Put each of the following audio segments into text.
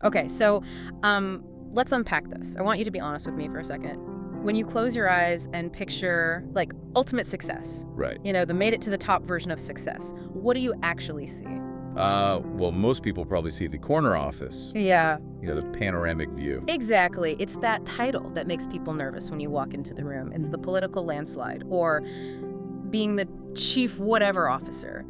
Okay, so let's unpack this. I want you to be honest with me for a second. When you close your eyes and picture, like, ultimate success, Right. you know, the made it to the top version of success, what do you actually see? Well, most people probably see the corner office. Yeah. You know, the panoramic view. Exactly. It's that title that makes people nervous when you walk into the room. It's the political landslide, or being the chief whatever officer.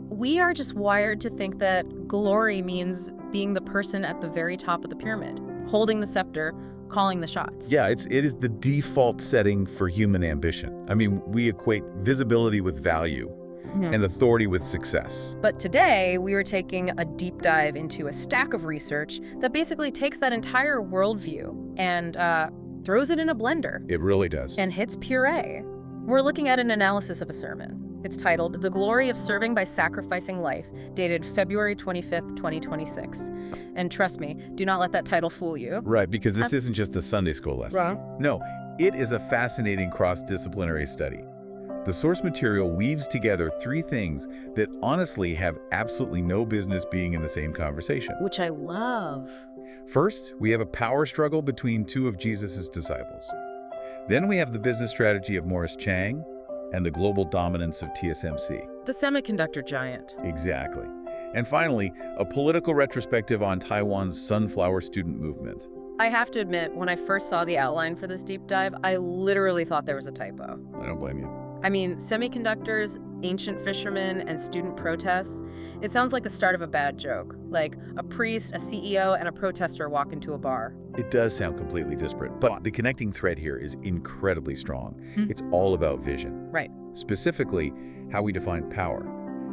We are just wired to think that glory means being the person at the very top of the pyramid, holding the scepter, calling the shots. Yeah, it is the default setting for human ambition. I mean, we equate visibility with value and authority with success. But today, we are taking a deep dive into a stack of research that basically takes that entire worldview and throws it in a blender. It really does. And hits puree. We're looking at an analysis of a sermon. It's titled, The Glory of Serving by Sacrificing Life, dated February 25th, 2026. And trust me, do not let that title fool you. Right, because this isn't just a Sunday school lesson. Wrong. No, it is a fascinating cross-disciplinary study. The source material weaves together three things that honestly have absolutely no business being in the same conversation. Which I love. First, we have a power struggle between two of Jesus's disciples. Then we have the business strategy of Morris Chang and the global dominance of TSMC. The semiconductor giant. Exactly. And finally, a political retrospective on Taiwan's sunflower student movement. I have to admit, when I first saw the outline for this deep dive, I literally thought there was a typo. I don't blame you. I mean, semiconductors, ancient fishermen, and student protests, it sounds like the start of a bad joke. Like a priest, a CEO, and a protester walk into a bar. It does sound completely disparate, but the connecting thread here is incredibly strong. It's all about vision. Right. Specifically, how we define power,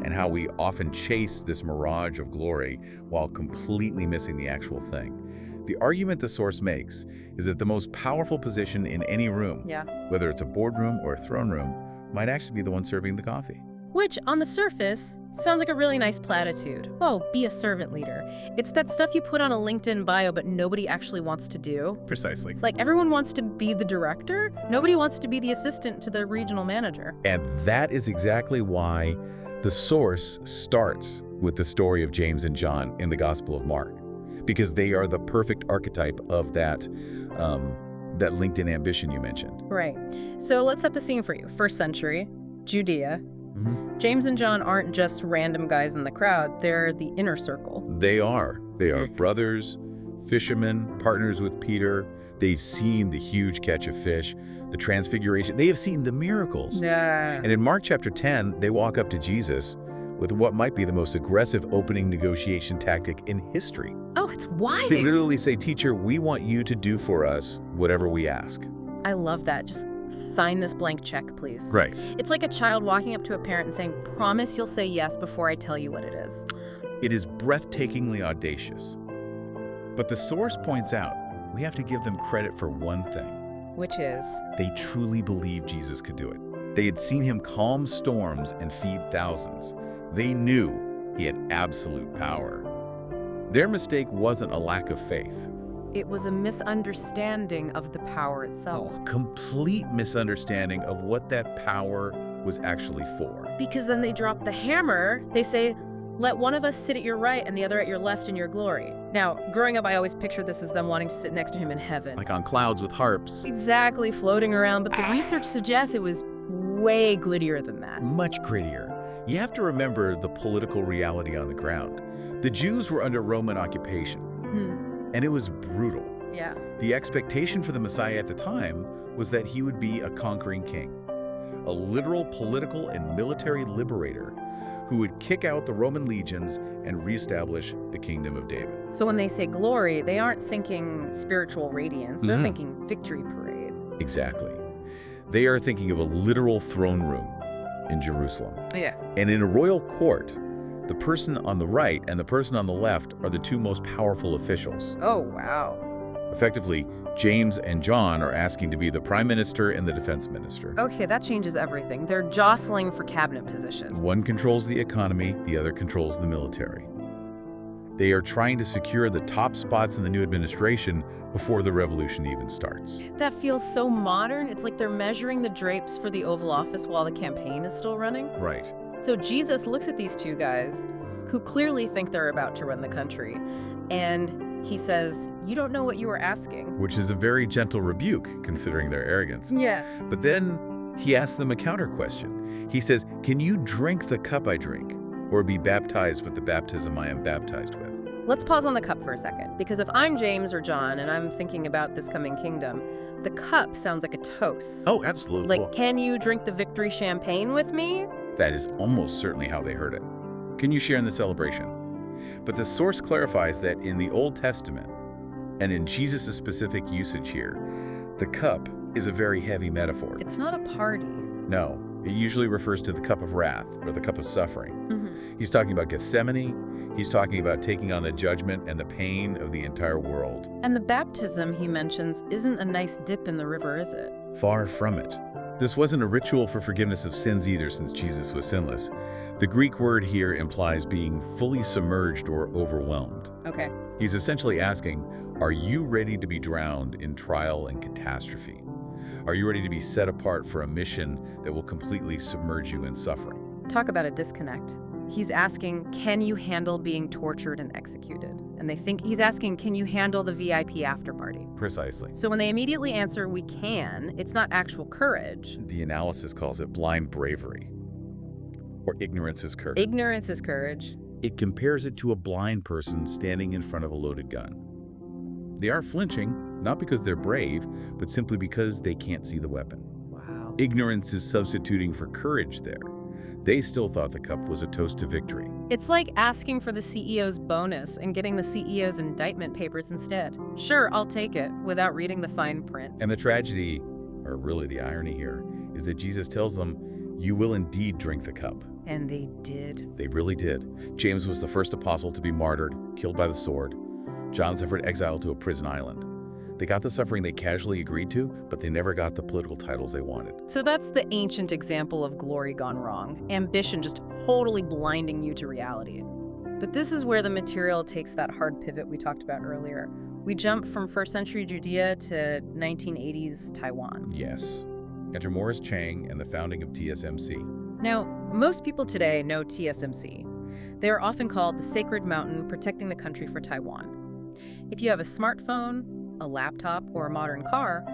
and how we often chase this mirage of glory while completely missing the actual thing. The argument the source makes is that the most powerful position in any room, whether it's a boardroom or a throne room, might actually be the one serving the coffee. Which, on the surface, sounds like a really nice platitude. Oh, be a servant leader. It's that stuff you put on a LinkedIn bio but nobody actually wants to do. Precisely. Like, everyone wants to be the director. Nobody wants to be the assistant to the regional manager. And that is exactly why the source starts with the story of James and John in the Gospel of Mark, because they are the perfect archetype of that LinkedIn ambition you mentioned. Right. So let's set the scene for you. First century, Judea. James and John aren't just random guys in the crowd. They're the inner circle. They are. They are brothers, fishermen, partners with Peter. They've seen the huge catch of fish, the transfiguration. They have seen the miracles. Yeah. And in Mark chapter 10, they walk up to Jesus with what might be the most aggressive opening negotiation tactic in history. Oh, it's wild. They literally say, "Teacher, we want you to do for us whatever we ask." I love that. Just sign this blank check, please. Right. It's like a child walking up to a parent and saying, promise you'll say yes before I tell you what it is. It is breathtakingly audacious. But the source points out, we have to give them credit for one thing. Which is? They truly believed Jesus could do it. They had seen him calm storms and feed thousands. They knew he had absolute power. Their mistake wasn't a lack of faith. It was a misunderstanding of the power itself. A complete misunderstanding of what that power was actually for. Because then they drop the hammer. They say, let one of us sit at your right and the other at your left in your glory. Now, growing up, I always pictured this as them wanting to sit next to him in heaven. Like on clouds with harps. Exactly, floating around. But the research suggests it was way grittier than that. Much grittier. You have to remember the political reality on the ground. The Jews were under Roman occupation. And it was brutal. Yeah. The expectation for the Messiah at the time was that he would be a conquering king, a literal political and military liberator who would kick out the Roman legions and reestablish the kingdom of David. So when they say glory, they aren't thinking spiritual radiance. They're thinking victory parade. Exactly. They are thinking of a literal throne room in Jerusalem. Yeah. And in a royal court, the person on the right and the person on the left are the two most powerful officials. Oh, wow. Effectively, James and John are asking to be the prime minister and the defense minister. Okay, that changes everything. They're jostling for cabinet positions. One controls the economy, the other controls the military. They are trying to secure the top spots in the new administration before the revolution even starts. That feels so modern. It's like they're measuring the drapes for the Oval Office while the campaign is still running. Right. So Jesus looks at these two guys who clearly think they're about to run the country, And he says, "You don't know what you were asking." Which is a very gentle rebuke, considering their arrogance. Yeah. But then he asks them a counter question. He says, "Can you drink the cup I drink, or be baptized with the baptism I am baptized with?" Let's pause on the cup for a second, because if I'm James or John and I'm thinking about this coming kingdom, the cup sounds like a toast. Oh, absolutely. Like, can you drink the victory champagne with me? That is almost certainly how they heard it. Can you share in the celebration? But the source clarifies that in the Old Testament, and in Jesus' specific usage here, the cup is a very heavy metaphor. It's not a party. No, it usually refers to the cup of wrath or the cup of suffering. He's talking about Gethsemane. He's talking about taking on the judgment and the pain of the entire world. And the baptism he mentions isn't a nice dip in the river, is it? Far from it. This wasn't a ritual for forgiveness of sins either, since Jesus was sinless. The Greek word here implies being fully submerged or overwhelmed. Okay. He's essentially asking, are you ready to be drowned in trial and catastrophe? Are you ready to be set apart for a mission that will completely submerge you in suffering? Talk about a disconnect. He's asking, can you handle being tortured and executed? And they think he's asking, can you handle the VIP after party? Precisely. So when they immediately answer, we can, it's not actual courage. The analysis calls it blind bravery, or ignorance is courage. Ignorance is courage. It compares it to a blind person standing in front of a loaded gun. They are flinching, not because they're brave, but simply because they can't see the weapon. Wow. Ignorance is substituting for courage there. They still thought the cup was a toast to victory. It's like asking for the CEO's bonus and getting the CEO's indictment papers instead. Sure, I'll take it, without reading the fine print. And the tragedy, or really the irony here, is that Jesus tells them, you will indeed drink the cup. And they did. They really did. James was the first apostle to be martyred, killed by the sword. John suffered exile to a prison island. They got the suffering they casually agreed to, but they never got the political titles they wanted. So that's the ancient example of glory gone wrong. Ambition just totally blinding you to reality. But this is where the material takes that hard pivot we talked about earlier. We jump from first century Judea to 1980s Taiwan. Yes. Enter Morris Chang and the founding of TSMC. Now, most people today know TSMC. They are often called the Sacred Mountain protecting the country for Taiwan. If you have a smartphone, a laptop, or a modern car,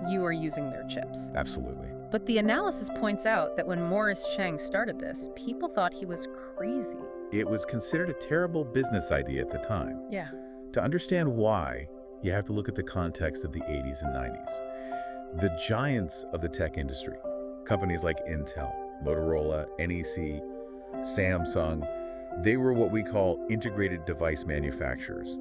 you are using their chips. Absolutely. But the analysis points out that when Morris Chang started this, people thought he was crazy. It was considered a terrible business idea at the time. Yeah. To understand why, you have to look at the context of the 80s and 90s. The giants of the tech industry, companies like Intel, Motorola, NEC, Samsung, they were what we call integrated device manufacturers.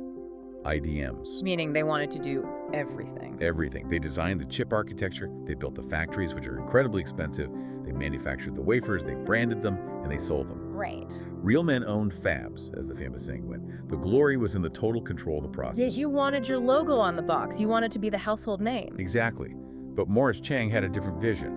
IDMs. Meaning they wanted to do everything. Everything. They designed the chip architecture, they built the factories, which are incredibly expensive, they manufactured the wafers, they branded them, and they sold them. Right. Real men owned fabs, as the famous saying went. The glory was in the total control of the process. Yes, you wanted your logo on the box. You wanted to be the household name. Exactly. But Morris Chang had a different vision,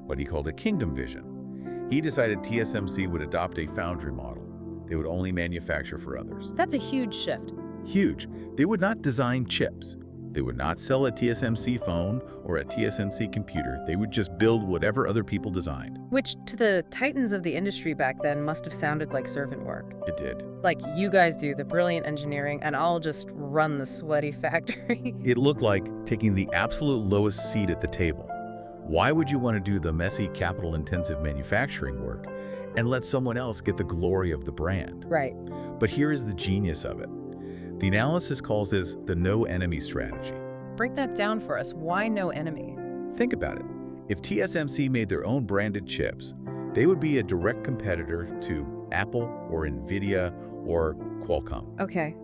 what he called a kingdom vision. He decided TSMC would adopt a foundry model. They would only manufacture for others. That's a huge shift. Huge. They would not design chips. They would not sell a TSMC phone or a TSMC computer. They would just build whatever other people designed. Which, to the titans of the industry back then, must have sounded like servant work. It did. Like, you guys do the brilliant engineering, and I'll just run the sweaty factory. It looked like taking the absolute lowest seat at the table. Why would you want to do the messy, capital-intensive manufacturing work and let someone else get the glory of the brand? Right. But here is the genius of it. The analysis calls this the no-enemy strategy. Break that down for us. Why no enemy? Think about it. If TSMC made their own branded chips, they would be a direct competitor to Apple or NVIDIA or Qualcomm. Okay.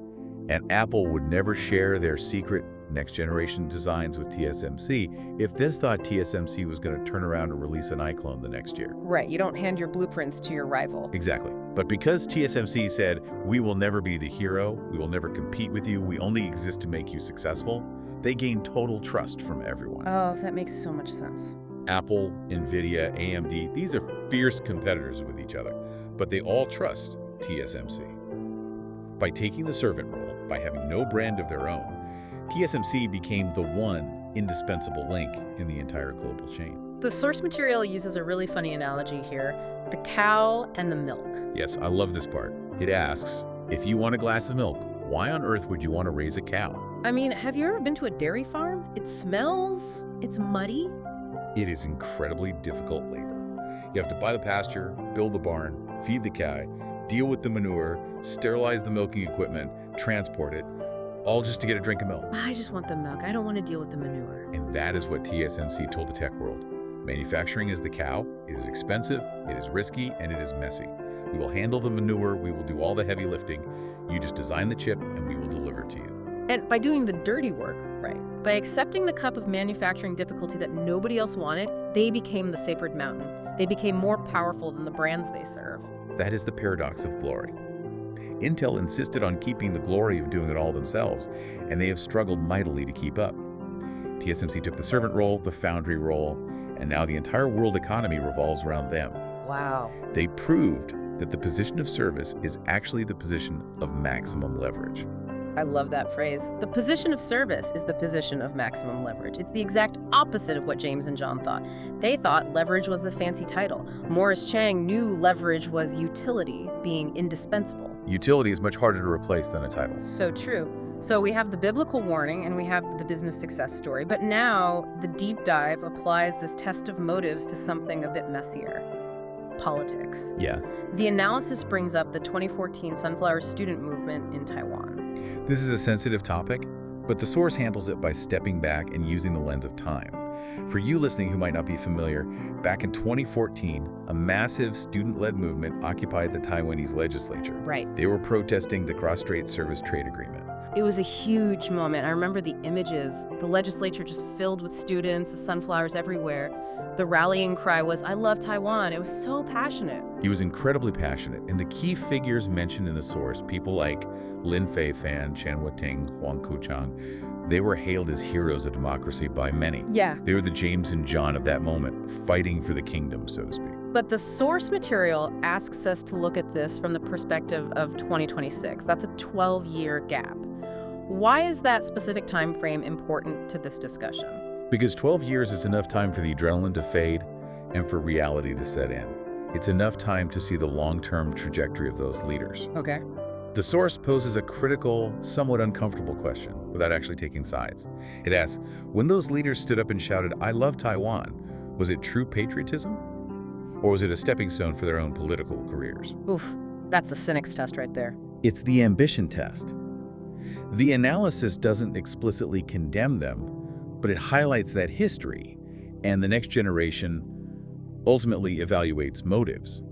And Apple would never share their secret next-generation designs with TSMC if this thought TSMC was going to turn around and release an iClone the next year. Right, you don't hand your blueprints to your rival. Exactly. But because TSMC said, we will never be the hero, we will never compete with you, we only exist to make you successful, they gained total trust from everyone. Oh, that makes so much sense. Apple, NVIDIA, AMD, these are fierce competitors with each other, but they all trust TSMC. By taking the servant role, by having no brand of their own, TSMC became the one indispensable link in the entire global chain. The source material uses a really funny analogy here, the cow and the milk. Yes, I love this part. It asks, if you want a glass of milk, Why on earth would you want to raise a cow? I mean, have you ever been to a dairy farm? It smells, it's muddy. It is incredibly difficult labor. You have to buy the pasture, build the barn, feed the cow, deal with the manure, sterilize the milking equipment, transport it, all just to get a drink of milk. I just want the milk. I don't want to deal with the manure. And that is what TSMC told the tech world. Manufacturing is the cow, it is expensive, it is risky, and it is messy. We will handle the manure, we will do all the heavy lifting. You just design the chip and we will deliver it to you. And by doing the dirty work, right, by accepting the cup of manufacturing difficulty that nobody else wanted, they became the sacred mountain. They became more powerful than the brands they serve. That is the paradox of glory. Intel insisted on keeping the glory of doing it all themselves, and they have struggled mightily to keep up. TSMC took the servant role, the foundry role, and now the entire world economy revolves around them. Wow. They proved that the position of service is actually the position of maximum leverage. I love that phrase. The position of service is the position of maximum leverage. It's the exact opposite of what James and John thought. They thought leverage was the fancy title. Morris Chang knew leverage was utility, being indispensable. Utility is much harder to replace than a title. So true. So we have the biblical warning and we have the business success story, but now the deep dive applies this test of motives to something a bit messier. Politics. Yeah. The analysis brings up the 2014 Sunflower Student Movement in Taiwan. This is a sensitive topic, but the source handles it by stepping back and using the lens of time. For you listening who might not be familiar, back in 2014, a massive student-led movement occupied the Taiwanese legislature. Right. They were protesting the Cross-Strait Service Trade Agreement. It was a huge moment. I remember the images. The legislature just filled with students, the sunflowers everywhere. The rallying cry was, "I love Taiwan." It was so passionate. He was incredibly passionate, and the key figures mentioned in the source, people like Lin Fei Fan, Chen Weting, Huang Kuchang, they were hailed as heroes of democracy by many. Yeah. They were the James and John of that moment, fighting for the kingdom, so to speak. But the source material asks us to look at this from the perspective of 2026. That's a 12-year gap. Why is that specific time frame important to this discussion? Because 12 years is enough time for the adrenaline to fade and for reality to set in. It's enough time to see the long-term trajectory of those leaders. Okay. The source poses a critical, somewhat uncomfortable question without actually taking sides. It asks, when those leaders stood up and shouted, "I love Taiwan," was it true patriotism? Or was it a stepping stone for their own political careers? Oof, that's the cynic's test right there. It's the ambition test. The analysis doesn't explicitly condemn them, but it highlights that history, and the next generation ultimately evaluates motives.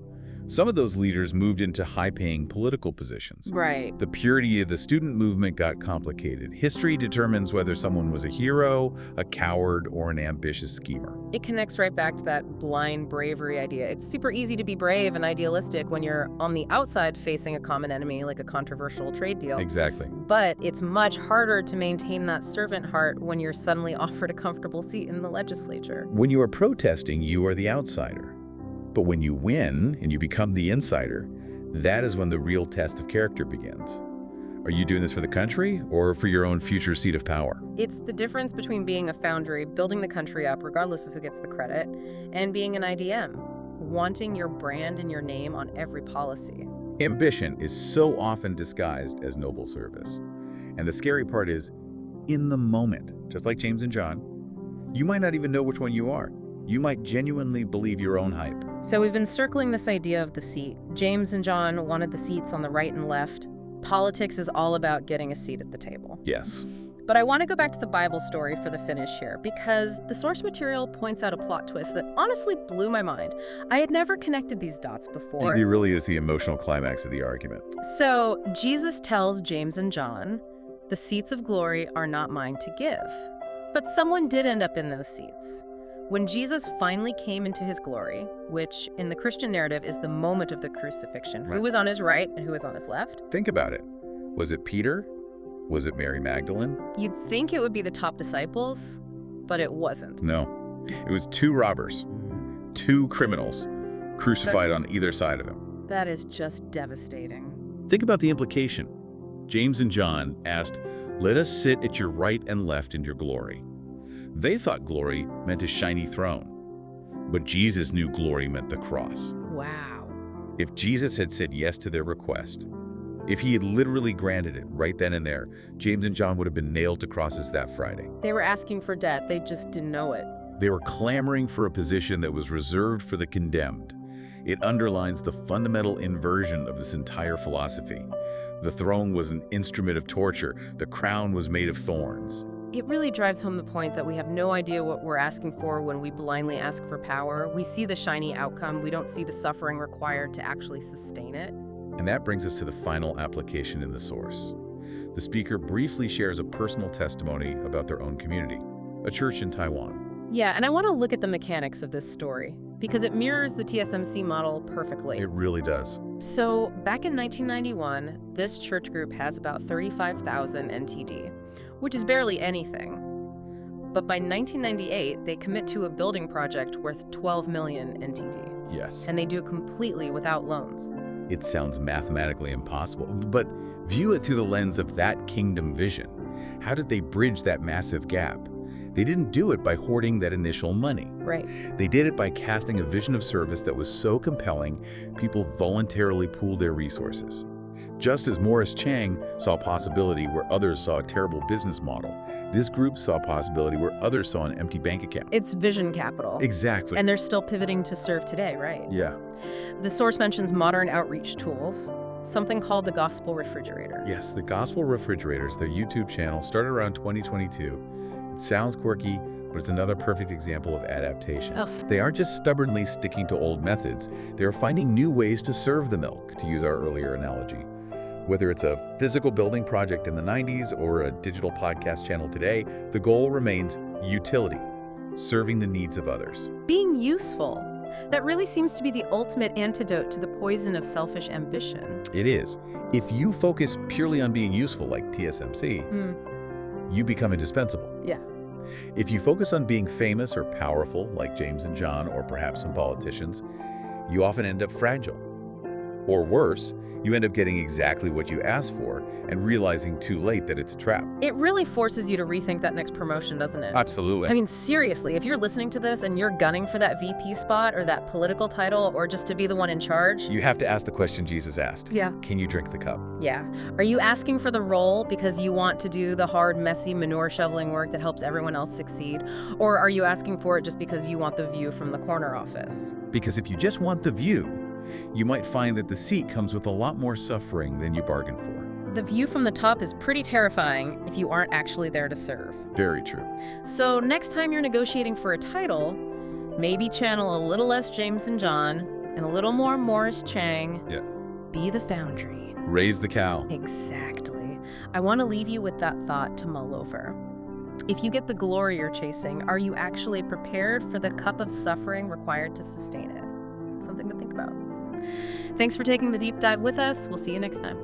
Some of those leaders moved into high-paying political positions. Right. The purity of the student movement got complicated. History determines whether someone was a hero, a coward, or an ambitious schemer. It connects right back to that blind bravery idea. It's super easy to be brave and idealistic when you're on the outside facing a common enemy, like a controversial trade deal. Exactly. But it's much harder to maintain that servant heart when you're suddenly offered a comfortable seat in the legislature. When you are protesting, you are the outsider. But when you win and you become the insider, that is when the real test of character begins. Are you doing this for the country or for your own future seat of power? It's the difference between being a foundry, building the country up regardless of who gets the credit, and being an IDM, wanting your brand and your name on every policy. Ambition is so often disguised as noble service. And the scary part is, in the moment, just like James and John, you might not even know which one you are. You might genuinely believe your own hype. So we've been circling this idea of the seat. James and John wanted the seats on the right and left. Politics is all about getting a seat at the table. Yes. But I want to go back to the Bible story for the finish here, because the source material points out a plot twist that honestly blew my mind. I had never connected these dots before. It really is the emotional climax of the argument. So Jesus tells James and John, "The seats of glory are not mine to give." But someone did end up in those seats. When Jesus finally came into his glory, which in the Christian narrative is the moment of the crucifixion, Right. Who was on his right and who was on his left? Think about it. Was it Peter? Was it Mary Magdalene? You'd think it would be the top disciples, but it wasn't. No. It was two robbers, two criminals, crucified on either side of him. That is just devastating. Think about the implication. James and John asked, "Let us sit at your right and left in your glory." They thought glory meant a shiny throne, but Jesus knew glory meant the cross. Wow. If Jesus had said yes to their request, If he had literally granted it right then and there, James and John would have been nailed to crosses that Friday. They were asking for debt. They just didn't know it. They were clamoring for a position that was reserved for the condemned. It underlines the fundamental inversion of this entire philosophy. The throne was an instrument of torture. The crown was made of thorns. It really drives home the point that we have no idea what we're asking for when we blindly ask for power. We see the shiny outcome. We don't see the suffering required to actually sustain it. And that brings us to the final application in the source. The speaker briefly shares a personal testimony about their own community, a church in Taiwan. Yeah, and I want to look at the mechanics of this story, because it mirrors the TSMC model perfectly. It really does. So, back in 1991, this church group has about 35,000 NTD, which is barely anything. But by 1998, they commit to a building project worth 12 million NTD. Yes. And they do it completely without loans. It sounds mathematically impossible, but view it through the lens of that kingdom vision. How did they bridge that massive gap? They didn't do it by hoarding that initial money. Right. They did it by casting a vision of service that was so compelling, people voluntarily pooled their resources. Just as Morris Chang saw possibility where others saw a terrible business model, this group saw possibility where others saw an empty bank account. It's vision capital. Exactly. And they're still pivoting to serve today, right? Yeah. The source mentions modern outreach tools, something called the Gospel Refrigerator. Yes, the Gospel Refrigerators, their YouTube channel, started around 2022. It sounds quirky, but it's another perfect example of adaptation. Oh. They aren't just stubbornly sticking to old methods. They're finding new ways to serve the milk, to use our earlier analogy. Whether it's a physical building project in the 90s or a digital podcast channel today, the goal remains utility, serving the needs of others. Being useful. That really seems to be the ultimate antidote to the poison of selfish ambition. It is. If you focus purely on being useful, like TSMC, you become indispensable. Yeah. If you focus on being famous or powerful, like James and John, or perhaps some politicians, you often end up fragile. Or worse, you end up getting exactly what you asked for and realizing too late that it's a trap. It really forces you to rethink that next promotion, doesn't it? Absolutely. I mean, seriously, if you're listening to this and you're gunning for that VP spot or that political title or just to be the one in charge, you have to ask the question Jesus asked. Yeah. Can you drink the cup? Yeah. Are you asking for the role because you want to do the hard, messy, manure-shoveling work that helps everyone else succeed? Or are you asking for it just because you want the view from the corner office? Because if you just want the view, you might find that the seat comes with a lot more suffering than you bargained for. The view from the top is pretty terrifying if you aren't actually there to serve. Very true. So next time you're negotiating for a title, maybe channel a little less James and John and a little more Morris Chang. Yeah. Be the foundry. Raise the cow. Exactly. I want to leave you with that thought to mull over. If you get the glory you're chasing, are you actually prepared for the cup of suffering required to sustain it? Something to think about. Thanks for taking the deep dive with us. We'll see you next time.